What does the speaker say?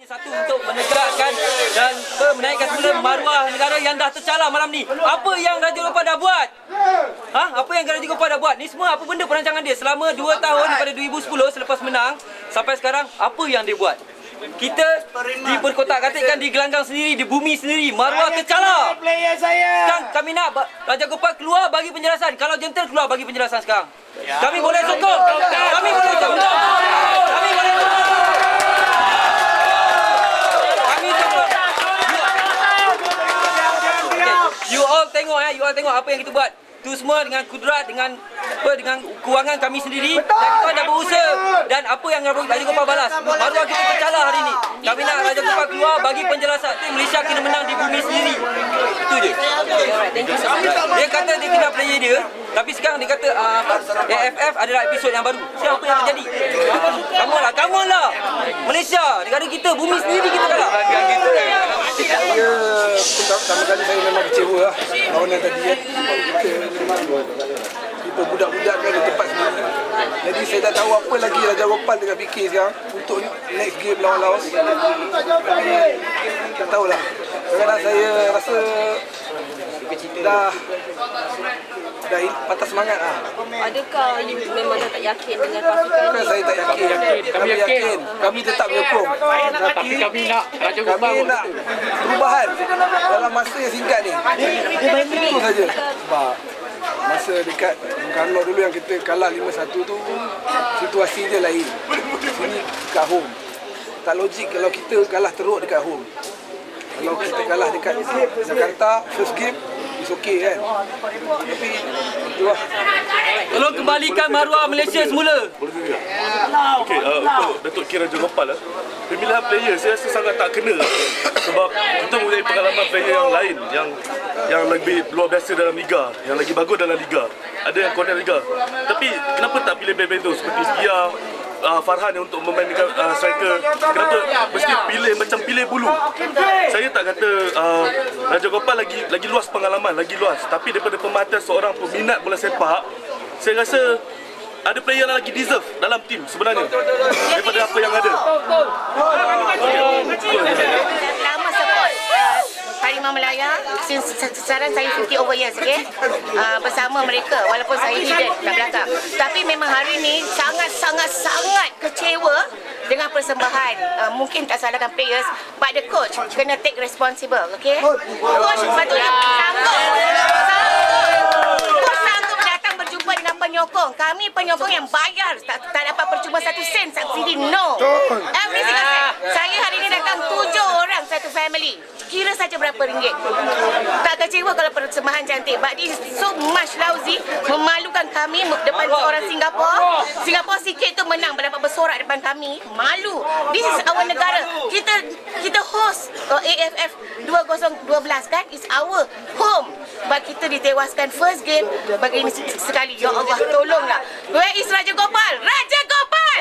Satu untuk menegakkan dan menaikkan semula maruah negara yang dah tercalar malam ni. Apa yang Raja Gopal dah buat? Apa yang Raja Gopal dah buat? Ni semua apa benda perancangan dia selama 2 tahun daripada 2010 selepas menang sampai sekarang, apa yang dia buat? Kita diperkotak-katikkan di gelanggang sendiri, di bumi sendiri, maruah tercalar. Sekarang kami nak Raja Gopal keluar bagi penjelasan. Kalau gentle keluar bagi penjelasan sekarang. Kami boleh sokong. Kami boleh sokong. Kami boleh sokong. You all tengok apa yang kita buat. Itu semua dengan kudrat, dengan kewangan kami sendiri. Dan kita dah berusaha. Dan apa yang Raja Gopal balas, maruah kita tercalar hari ini. Kami nak Raja Gopal keluar bagi penjelasan. Malaysia kena menang di bumi sendiri. Itu je. Dia kata dia kena player dia, tapi sekarang dia kata AFF adalah episod yang baru. Siapa yang terjadi? Kamu lah. Malaysia, negara kita, bumi sendiri kita kalah. Pertama kali saya memang kecewa lah lawanan tadi ya. Kita budak-budak kan di tempat sendiri. Jadi saya tak tahu apa lagi Raja Gopal tengah fikir sekarang untuk next game lawan Laos. Tak tahulah. Kadang-kadang saya rasa dah patah semangat lah. Adakah memang dah tak yakin dengan pasukan? Bukan saya tak yakin. Kami yakin. Kami tetap menyokong. Tapi kami nak Raja Gopal. Kami nak perubahan dalam masa yang singkat ni. Itu saja. Sebab masa dekat Bung dulu yang kita kalah 5-1 tu, situasi dia lain. Sini kat home. Tak logik kalau kita kalah teruk dekat home. Kalau kita kalah dekat Jakarta, first game, it's okay kan. Tapi itulah. Tolong kembalikan maruah Malaysia semula. Boleh juga. Okey, untuk Datuk K. Raja Gopal, pemilihan player saya rasa sangat tak kena. Sebab kita mempunyai pengalaman player yang lain yang lebih luar biasa dalam liga, yang lagi bagus dalam liga. Ada yang corner liga. Tapi kenapa tak pilih player tu seperti Pia, Farhan yang untuk memainkan striker? Kenapa mesti pilih macam pilih bulu? Saya tak kata Raja Gopal lagi luas pengalaman, lagi luas. Tapi daripada pemerhatian seorang peminat bola sepak, saya rasa ada player yang lagi deserve dalam tim sebenarnya daripada apa yang ada. Lama support Harimau Melaya. Sekarang saya 50 over years, okay? Bersama mereka, walaupun saya hidden kat belakang. Tapi memang hari ni sangat kecewa dengan persembahan. Mungkin tak salahkan players, but the coach kena take responsible, okay? Coach sepatutnya sanggup datang berjumpa dengan penyokong. Kami penyokong yang bayar, tak dapat percuma 1 sen subsidi, no. Every single sen. Saya hari ni datang 7 orang satu family. Kira saja berapa ringgit. Tak kecewa kalau persembahan cantik, but this is so much lousy. Memalukan kami depan orang Singapura. Singapura sikit tu menang, dapat bersorak depan kami. Malu. This is our negara. Kita host AFF 2012 kan. It's our home. But kita ditewaskan first game bagi ini sekali. Ya Allah, tolonglah. Where is Raja Gopal? Raja Gopal!